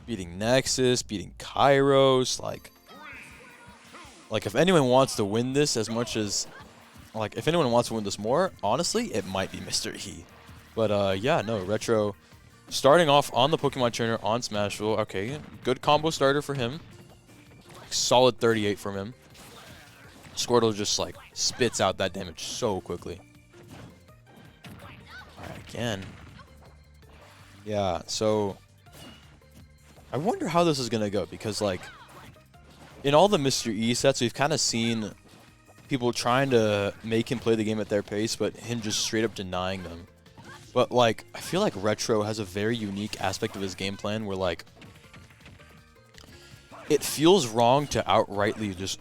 beating Nexus, beating Kairos. Like if anyone wants to win this as much as, like, if anyone wants to win this more, honestly, it might be Mr. E. But, yeah, no, Retro starting off on the Pokemon Trainer on Smashville. Okay, good combo starter for him. Solid 38 from him. Squirtle just, like, spits out that damage so quickly. Alright, again. Yeah, so I wonder how this is going to go because, like, in all the Mr. E sets, we've kind of seen people trying to make him play the game at their pace, but him just straight up denying them. But, like, I feel like Retro has a very unique aspect of his game plan where, like, it feels wrong to outrightly just,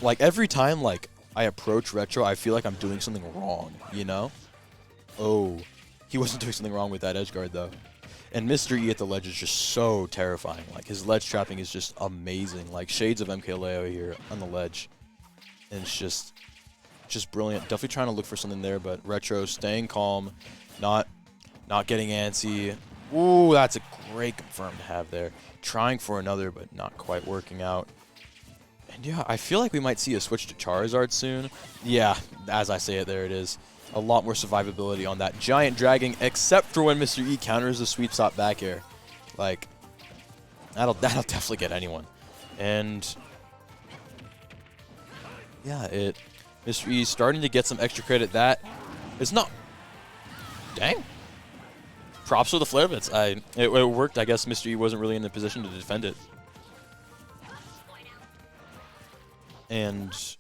like, every time, like, I approach Retro, I feel like I'm doing something wrong, you know? Oh, he wasn't doing something wrong with that edge guard, though. And Mr. E at the ledge is just so terrifying. Like, his ledge trapping is just amazing. Like, shades of MKLeo here on the ledge. And it's just brilliant. Definitely trying to look for something there, but Retro staying calm, not getting antsy. Ooh, that's a great confirm to have there. Trying for another, but not quite working out. And yeah, I feel like we might see a switch to Charizard soon. Yeah, as I say it, there it is. A lot more survivability on that giant dragon, except for when Mr. E counters the sweep stop back air. Like, that'll definitely get anyone. And yeah, Mr. E starting to get some extra credit. That is not. Dang. Props for the flare bits. It worked. I guess Mr. E wasn't really in the position to defend it. And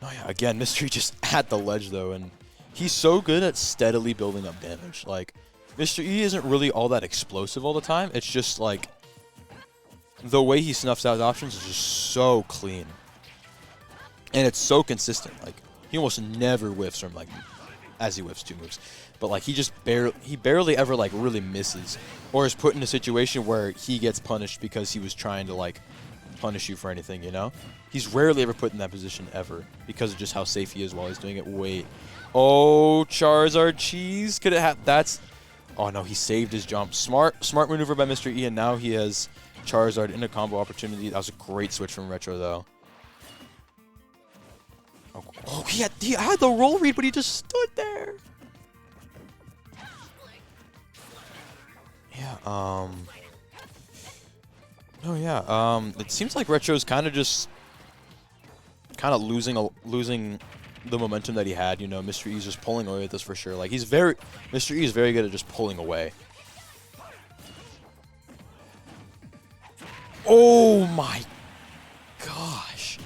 oh yeah, again, Mr. E just at the ledge though, and he's so good at steadily building up damage. Like, Mr. E isn't really all that explosive all the time. It's just like the way he snuffs out options is just so clean. And it's so consistent. Like, he almost never whiffs from, like, as he whiffs 2 moves. But, like, he barely ever, like, really misses. Or is put in a situation where he gets punished because he was trying to, like, punish you for anything, you know? He's rarely ever put in that position ever because of just how safe he is while he's doing it. Wait. Oh, Charizard cheese. Could it have... That's... Oh, no, he saved his jump. Smart maneuver by Mr. E, and now he has Charizard in a combo opportunity. That was a great switch from Retro, though. Oh, he had the roll read, but he just stood there. Yeah, oh, yeah, it seems like Retro's kind of losing the momentum that he had, you know. Mr. E's just pulling away with this for sure. Like, Mr. E is very good at just pulling away. Oh my gosh.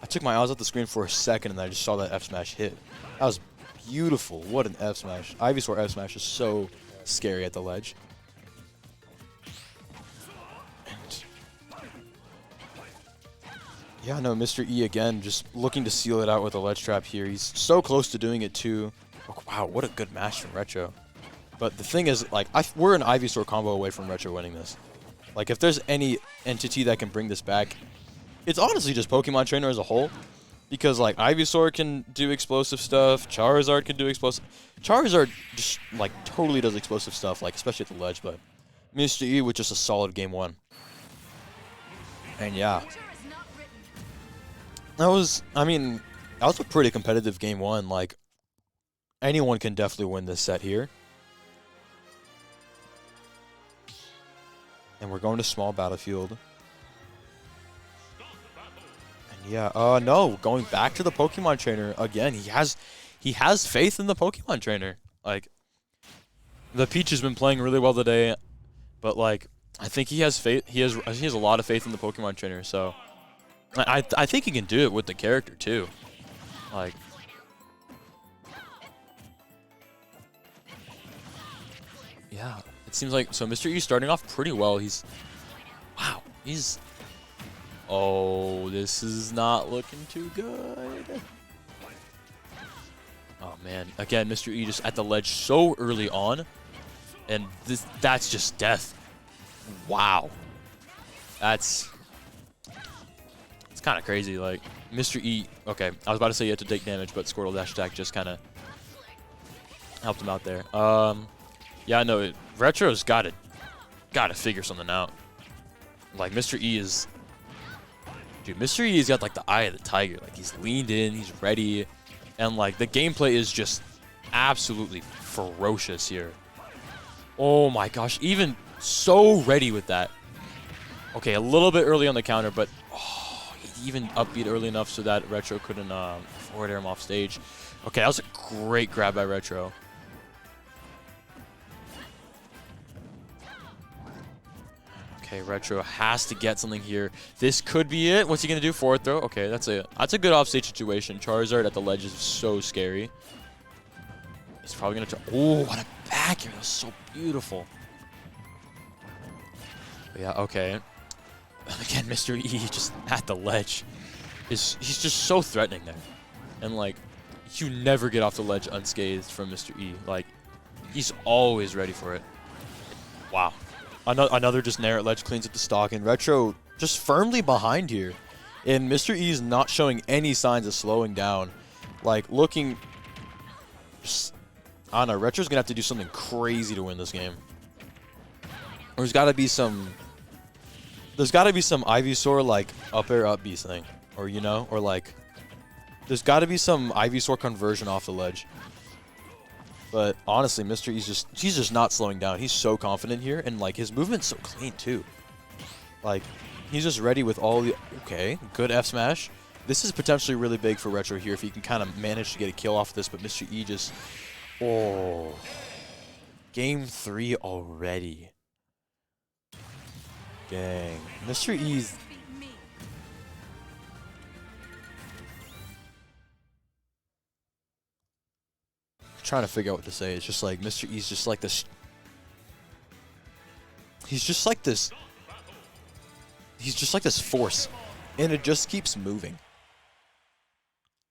I took my eyes off the screen for a second and I just saw that F smash hit. That was beautiful. What an F smash. Ivysaur F smash is so scary at the ledge. And yeah, no, Mr. E again just looking to seal it out with a ledge trap here. He's so close to doing it too. Oh, wow, what a good match from Retro. But the thing is, like, we're an Ivysaur combo away from Retro winning this. Like, if there's any entity that can bring this back, it's honestly just Pokemon Trainer as a whole. Because, like, Ivysaur can do explosive stuff. Charizard can do explosive... Charizard just, like, totally does explosive stuff, like, especially at the ledge. But Mr. E with just a solid game 1. And, yeah. That was a pretty competitive game 1. Like, anyone can definitely win this set here. And we're going to small battlefield. Yeah, no, going back to the Pokemon Trainer again. He has faith in the Pokemon Trainer. Like, the Peach has been playing really well today, but like, I think he has faith. He has a lot of faith in the Pokemon Trainer. So, I think he can do it with the character too. Like, yeah, it seems like so. Mr. E starting off pretty well. Oh, this is not looking too good. Oh, man. Again, Mr. E just at the ledge so early on. And that's just death. Wow. It's kind of crazy. Like, Mr. E... Okay, I was about to say you had to take damage, but Squirtle dash attack just kind of helped him out there. Yeah, no, Retro's got gotta figure something out. Like, Mr. E is... Dude, Mr. E's got, like, the eye of the tiger. Like, he's leaned in, he's ready. And, like, the gameplay is just absolutely ferocious here. Oh, my gosh. Even so ready with that. Okay, a little bit early on the counter, but... Oh, he even upbeat early enough so that Retro couldn't forward air him off stage. Okay, that was a great grab by Retro. Okay, Retro has to get something here. This could be it. What's he gonna do? Forward throw? Okay, that's a good offstage situation. Charizard at the ledge is so scary. He's probably gonna try. Oh, what a back here! That was so beautiful. But yeah, okay. Again, Mr. E just at the ledge he's just so threatening there, and like you never get off the ledge unscathed from Mr. E. Like he's always ready for it. Wow. Another just nair at ledge cleans up the stock, and Retro just firmly behind here. And Mr. E is not showing any signs of slowing down. Like, looking... Just, I don't know, Retro's going to have to do something crazy to win this game. There's got to be some... There's got to be some Ivysaur, like, up air, up B thing. Or, you know? Or, like... There's got to be some Ivysaur conversion off the ledge. But honestly, Mr. E's he's just not slowing down. He's so confident here, and like his movement's so clean too. Like he's just ready with all the okay, good F smash. This is potentially really big for Retro here if he can kind of manage to get a kill off this, but Mr. E just Game 3 already. Dang. Mr. E's trying to figure out what to say. It's just like Mr. E's just like this. He's just like this. He's just like this force, and it just keeps moving.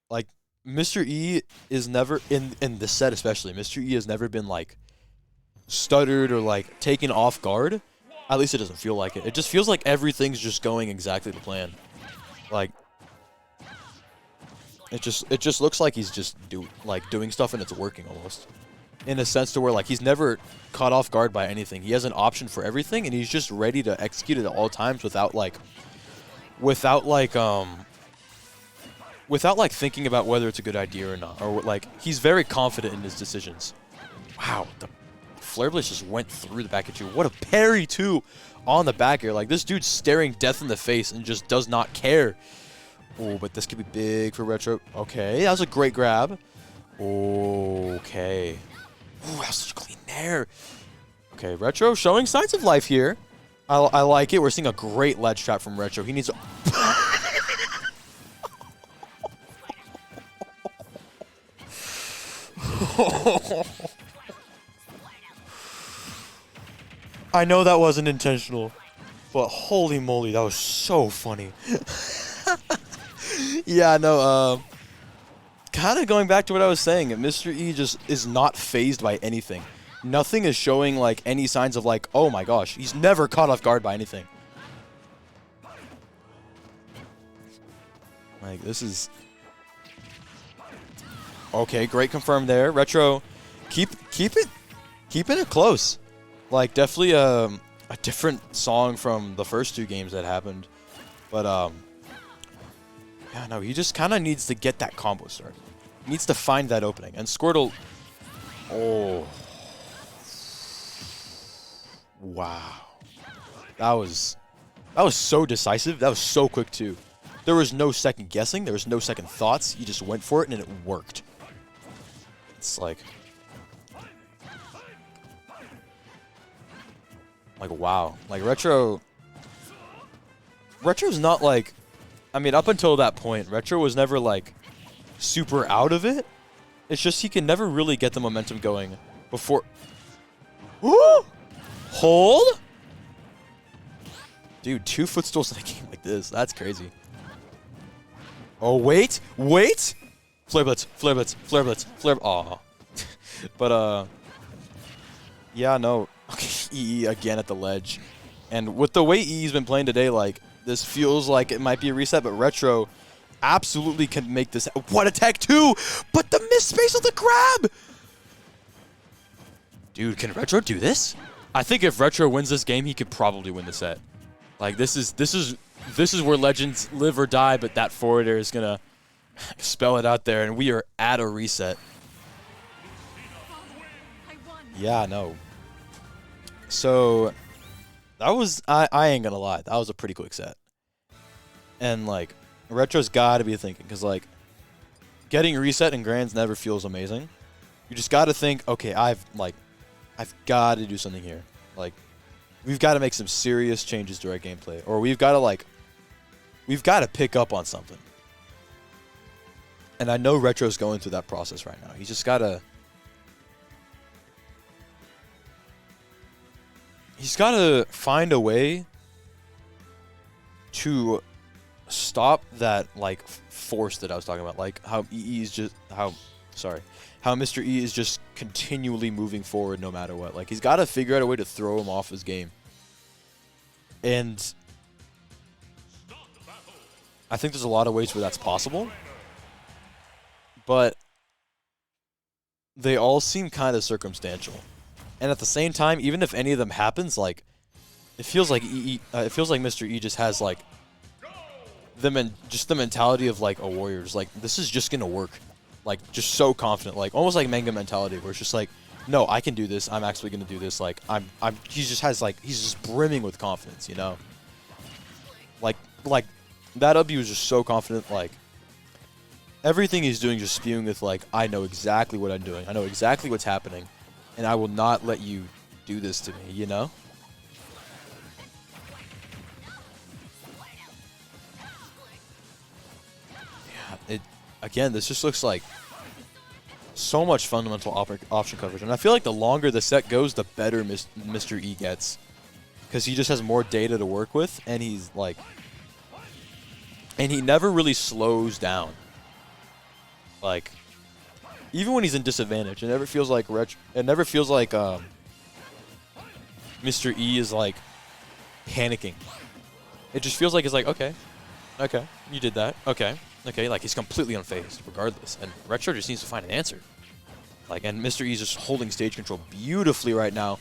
Like Mr. E is never in this set, especially. Mr. E has never been like stuttered or like taken off guard. At least it doesn't feel like it. It just feels like everything's just going exactly to plan. Like. It just looks like he's just doing stuff and it's working almost, in a sense to where like he's never caught off guard by anything. He has an option for everything and he's just ready to execute it at all times without thinking about whether it's a good idea or not, or like he's very confident in his decisions. Wow, the Flare Blitz just went through the back at you. What a parry too on the back air. Like this dude's staring death in the face and just does not care. Oh, but this could be big for Retro. Okay, that was a great grab. Okay. Ooh, that was such a clean nair. Okay, Retro showing signs of life here. I like it. We're seeing a great ledge trap from Retro. He needs a... I know that wasn't intentional, but holy moly, that was so funny. Yeah, no, kind of going back to what I was saying, Mr. E just is not phased by anything. Nothing is showing, like, any signs of, like, oh my gosh, he's never caught off guard by anything. Like, this is... Okay, great confirm there. Retro, keeping it close. Like, definitely a different song from the first two games that happened. But, yeah, no, he just kind of needs to get that combo started. He needs to find that opening. And Squirtle... Oh. Wow. That was so decisive. That was so quick, too. There was no second guessing. There was no second thoughts. He just went for it, and it worked. It's like... Like, wow. Like, Retro's not, like... I mean, up until that point, Retro was never, like, super out of it. It's just he can never really get the momentum going before... Woo! Hold? Dude, 2 footstools in a game like this. That's crazy. Oh, wait. Wait! Flare Blitz, Flare Blitz, Flare Blitz, Flare... Aw. But, yeah, no. Okay, EE again at the ledge. And with the way EE's been playing today, like... This feels like it might be a reset, but Retro absolutely can make this. What a tech too! But the miss space on the grab! Dude, can Retro do this? I think if Retro wins this game, he could probably win the set. Like this is where legends live or die, but that forward air is gonna spell it out there, and we are at a reset. Yeah, no. So that was I ain't gonna lie, that was a pretty quick set. And like Retro's got to be thinking, because like getting reset in grands never feels amazing. You just got to think, okay, I've got to do something here. Like we've got to make some serious changes to our gameplay, or we've got to pick up on something. And I know Retro's going through that process right now. He's just got to find a way to stop that like force that I was talking about, like how Mr. E is just continually moving forward no matter what. Like he's got to figure out a way to throw him off his game. And I think there's a lot of ways where that's possible, but they all seem kind of circumstantial. And at the same time, even if any of them happens, like it feels like Mr. E just has like the mentality of like a warrior. Just like, this is just gonna work. Like just so confident, like almost like manga mentality, where it's just like, no, I can do this. I'm actually gonna do this. Like he's just brimming with confidence, you know. Like that W is just so confident. Like everything he's doing, just spewing with like, I know exactly what I'm doing. I know exactly what's happening, and I will not let you do this to me. You know. Yeah. Again, this just looks like so much fundamental option coverage. And I feel like the longer the set goes, the better Mr. E gets. Because he just has more data to work with, and he's like... And he never really slows down. Like, even when he's in disadvantage, it never feels like Mr. E is like panicking. It just feels like it's like, okay, you did that, okay, like he's completely unfazed regardless, and Retro just needs to find an answer. Like, and Mr. E is just holding stage control beautifully right now.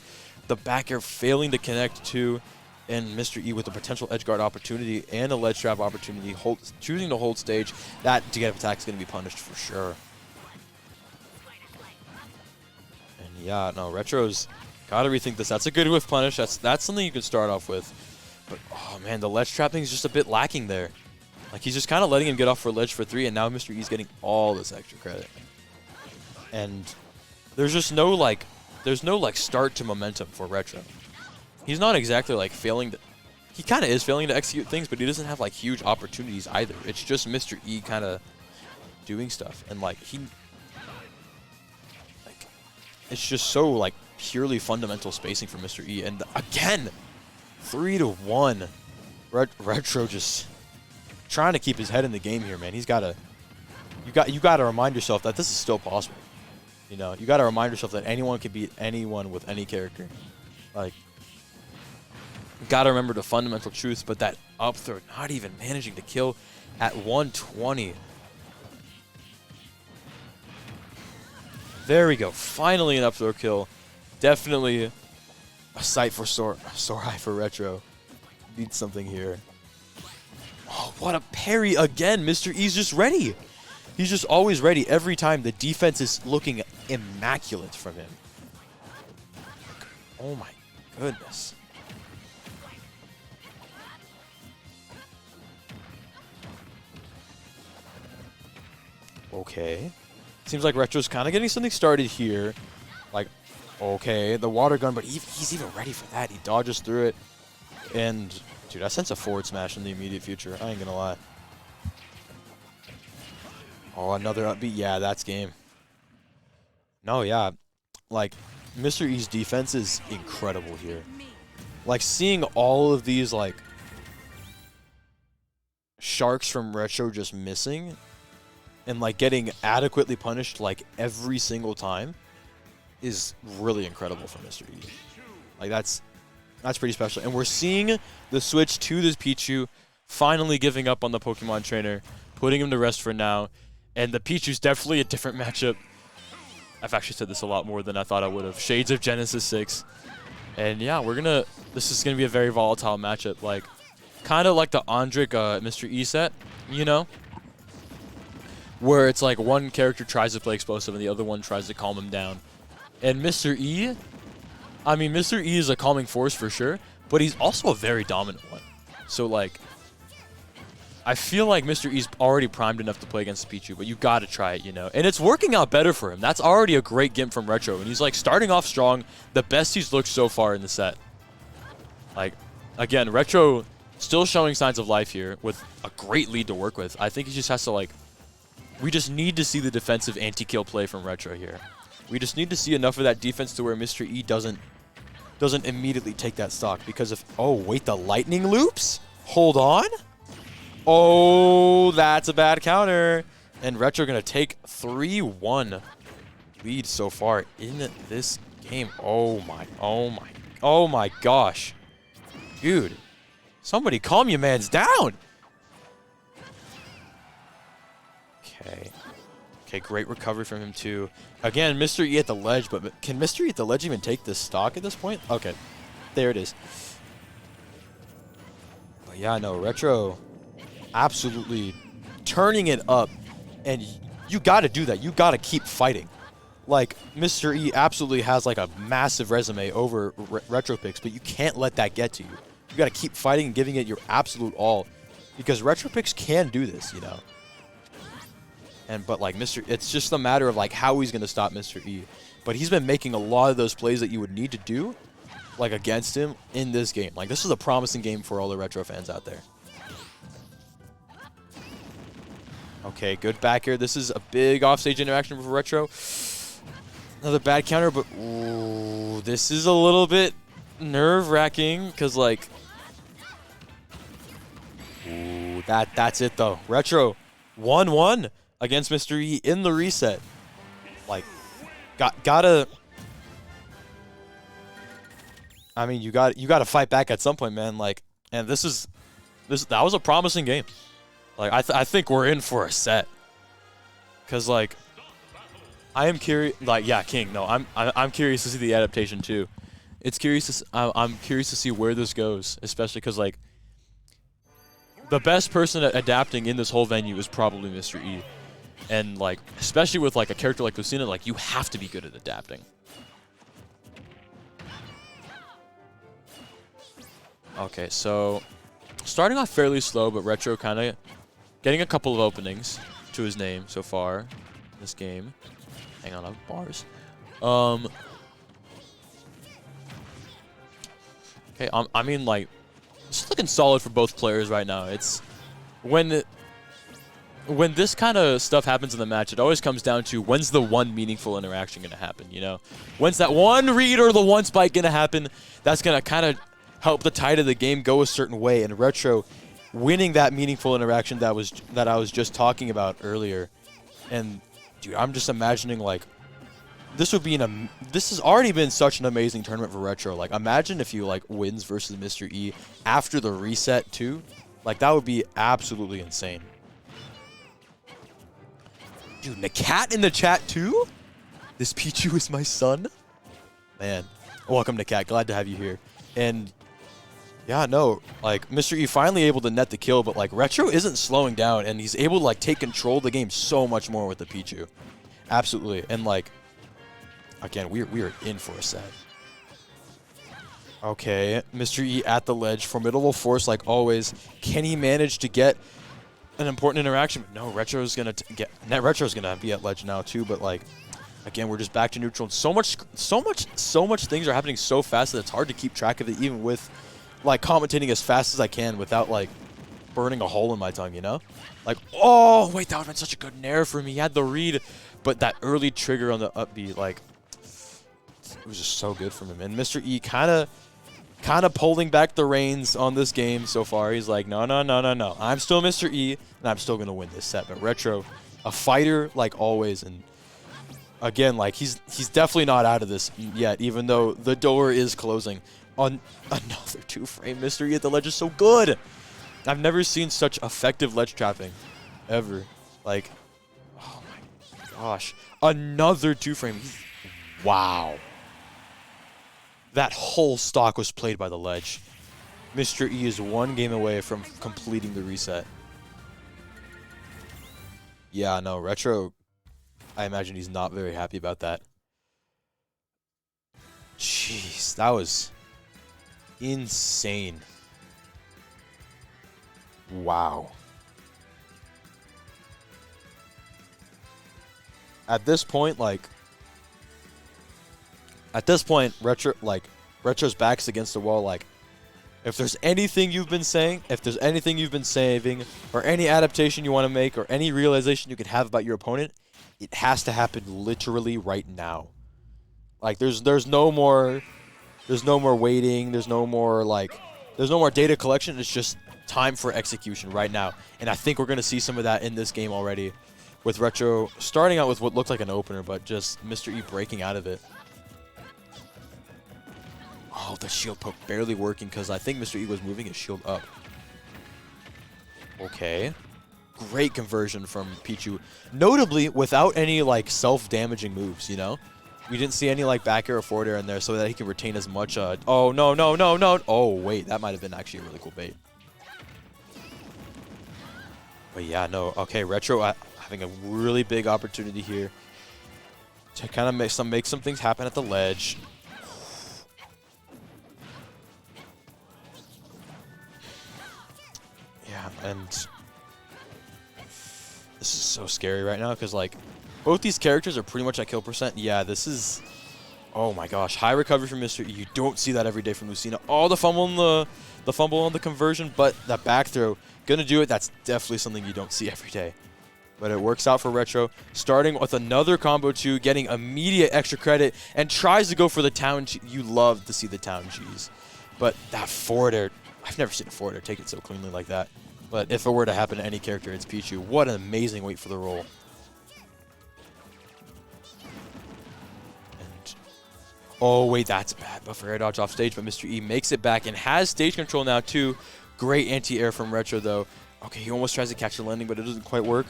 The back air failing to connect to, and Mr. E with a potential edge guard opportunity and a ledge trap opportunity, choosing to hold stage. That get-up attack is going to be punished for sure. And yeah, no, Retro's got to rethink this. That's a good whiff punish. That's something you can start off with. But, oh man, the ledge trapping is just a bit lacking there. Like, he's just kind of letting him get off for ledge for 3, and now Mr. E's getting all this extra credit. And there's just no, like, start to momentum for Retro. He's not exactly, like, failing to... He kind of is failing to execute things, but he doesn't have, like, huge opportunities either. It's just Mr. E kind of doing stuff. And, like, it's just so, like, purely fundamental spacing for Mr. E. And, again, 3-1. Retro just trying to keep his head in the game here, man. He's got to... You got to remind yourself that this is still possible. You know, you got to remind yourself that anyone can beat anyone with any character. Like, got to remember the fundamental truths, but that up throw not even managing to kill at 120. There we go. Finally an up throw kill. Definitely a sight for sore eye for Retro. Needs something here. Oh, what a parry again. Mr. E's just ready. He's just always ready every time. The defense is looking immaculate from him. Oh my goodness. Okay. Seems like Retro's kind of getting something started here. Like, okay, the water gun, but he's even ready for that. He dodges through it. And, dude, I sense a forward smash in the immediate future. I ain't gonna lie. Oh, another upbeat. Yeah, that's game. No, yeah. Like, Mr. E's defense is incredible here. Like, seeing all of these, like, sharks from Retro just missing and, like, getting adequately punished, like, every single time is really incredible for Mr. E. Like, that's pretty special. And we're seeing the switch to this Pichu, finally giving up on the Pokemon trainer, putting him to rest for now. And the Pichu's definitely a different matchup. I've actually said this a lot more than I thought I would have. Shades of Genesis 6. And yeah, this is gonna be a very volatile matchup, like kind of like the Andric Mr. E set, you know, where it's like one character tries to play explosive and the other one tries to calm him down. And Mr. E, I mean, Mr. E is a calming force for sure, but he's also a very dominant one. So like, I feel like Mr. E's already primed enough to play against Pichu, but you gotta try it, you know? And it's working out better for him. That's already a great gimp from Retro, and he's like starting off strong, the best he's looked so far in the set. Like, again, Retro still showing signs of life here with a great lead to work with. I think he just has to like, we just need to see the defensive anti-kill play from Retro here. We just need to see enough of that defense to where Mr. E doesn't immediately take that stock, because if, oh wait, the lightning loops? Hold on. Oh, that's a bad counter. And Retro gonna take 3-1 lead so far in this game. Oh my gosh. Dude, somebody calm your mans down. Okay. Okay, great recovery from him too. Again, Mr. E at the ledge, but can Mr. E at the ledge even take this stock at this point? Okay, there it is. But yeah, no, Retro absolutely turning it up, and you got to do that. You got to keep fighting. Like, Mr. E absolutely has like a massive resume over RetroPix, but you can't let that get to you. You got to keep fighting and giving it your absolute all, because RetroPix can do this, you know. But like it's just a matter of like how he's gonna stop Mr. E. But he's been making a lot of those plays that you would need to do, like against him in this game. Like, this is a promising game for all the Retro fans out there. Okay, good back air. This is a big offstage interaction for Retro. Another bad counter, but ooh, this is a little bit nerve-wracking, because like, ooh, that's it though. Retro 1-1 against Mr. E in the reset. Like, gotta. I mean, you gotta fight back at some point, man. Like, and that was a promising game. Like, I think we're in for a set. Cause like, I am curious. Like, yeah, King. No, I'm curious to see the adaptation too. It's curious. I'm curious to see where this goes, especially because like, the best person at adapting in this whole venue is probably Mr. E. And like, especially with like a character like Lucina, like, you have to be good at adapting. Okay, so starting off fairly slow, but Retro kind of getting a couple of openings to his name so far in this game. Hang on, I have bars. Okay, I mean, like, it's looking solid for both players right now. It's when this kind of stuff happens in the match, it always comes down to when's the one meaningful interaction going to happen, you know? When's that one read or the one spike going to happen? That's going to kind of help the tide of the game go a certain way. And Retro winning that meaningful interaction that I was just talking about earlier. And dude, I'm just imagining like this has already been such an amazing tournament for Retro. Like, imagine if you like wins versus Mr. E after the reset too. Like, that would be absolutely insane. Dude, Nakat in the chat too? This Pichu is my son? Man, welcome Nakat. Glad to have you here. And yeah, no, like, Mr. E finally able to net the kill, but like, Retro isn't slowing down, and he's able to like take control of the game so much more with the Pichu. Absolutely. And like, again, we are in for a set. Okay, Mr. E at the ledge, formidable force like always. Can he manage to get an important interaction? No, Retro's gonna be at ledge now too. But like, again, we're just back to neutral. And so much things are happening so fast that it's hard to keep track of it, even with like commentating as fast as I can without like burning a hole in my tongue, you know? Like, oh wait, that would have been such a good nair for me. He had the read, but that early trigger on the up B, like, it was just so good from him. And Mr. E kind of pulling back the reins on this game so far. He's like, no. I'm still Mr. E, and I'm still going to win this set. But Retro, a fighter like always. And again, like, he's definitely not out of this yet, even though the door is closing. On another two-frame, Mr. E at the ledge is so good. I've never seen such effective ledge trapping ever. Like, oh my gosh. Another two-frame. Wow. That whole stock was played by the ledge. Mr. E is one game away from completing the reset. Yeah, no, Retro, I imagine he's not very happy about that. Jeez, that was insane. Wow. At this point, Retro's back's against the wall. Like, if there's anything you've been saying, if there's anything you've been saving, or any adaptation you want to make, or any realization you could have about your opponent, it has to happen literally right now. Like, there's no more waiting. There's no more data collection. It's just time for execution right now. And I think we're gonna see some of that in this game already, with Retro starting out with what looked like an opener, but just Mr. E breaking out of it. Oh, the shield poke barely working because I think Mr. E was moving his shield up. Okay. Great conversion from Pichu. Notably, without any, like, self-damaging moves, you know? We didn't see any, like, back air or forward air in there so that he can retain as much, oh, no, no, no, no. Oh, wait, that might have been actually a really cool bait. But yeah, no. Okay, Retro having a really big opportunity here to kind of make some things happen at the ledge. Yeah, and this is so scary right now because, like, both these characters are pretty much at kill percent. Yeah, this is... Oh my gosh, high recovery from Mr. E. You don't see that every day from Lucina. Oh, the fumble on the conversion, but that back throw, gonna do it. That's definitely something you don't see every day. But it works out for Retro, starting with another combo 2, getting immediate extra credit, and tries to go for the town G. You love to see the town G's. But that forward air, I've never seen a forward air take it so cleanly like that. But if it were to happen to any character, it's Pichu. What an amazing wait for the roll. And oh, wait, that's bad. Buffer air dodge off stage, but Mr. E makes it back and has stage control now, too. Great anti-air from Retro, though. Okay, he almost tries to catch the landing, but it doesn't quite work.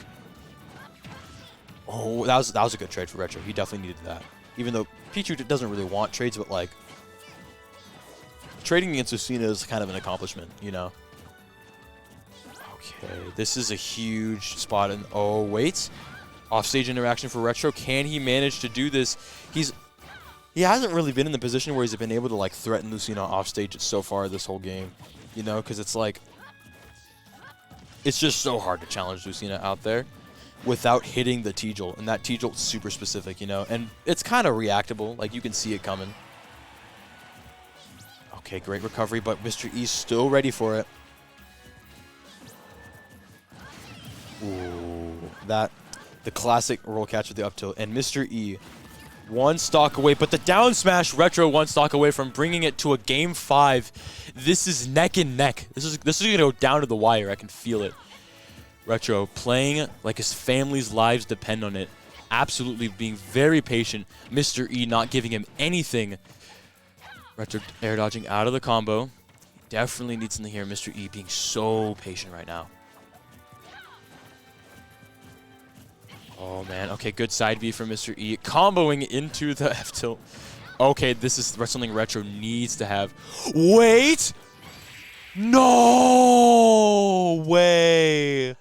Oh, that was a good trade for Retro. He definitely needed that. Even though Pichu doesn't really want trades, but, like, trading against Lucina is kind of an accomplishment, you know? Okay, this is a huge spot. And oh, wait. Offstage interaction for Retro. Can he manage to do this? He hasn't really been in the position where he's been able to, like, threaten Lucina offstage so far this whole game. You know, because it's like, it's just so hard to challenge Lucina out there without hitting the T-Jolt. And that T-Jolt's super specific, you know? And it's kind of reactable. Like, you can see it coming. Okay, great recovery, but Mr. E's still ready for it. Ooh, the classic roll catch with the up tilt. And Mr. E, one stock away, but the down smash Retro one stock away from bringing it to a game 5. This is neck and neck. This is gonna go down to the wire. I can feel it. Retro playing like his family's lives depend on it. Absolutely being very patient. Mr. E not giving him anything. Retro air dodging out of the combo. Definitely needs something here. Mr. E being so patient right now. Oh, man. Okay, good side B from Mr. E. Comboing into the F tilt. Okay, this is something Retro needs to have. Wait! No way!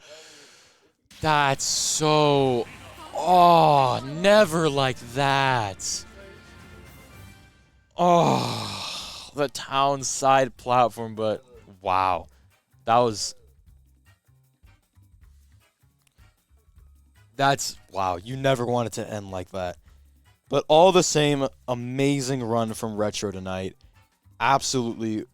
That's so... Oh, never like that. Oh, the town side platform, but wow. That was... That's, wow, you never want it to end like that. But all the same, amazing run from Retro tonight. Absolutely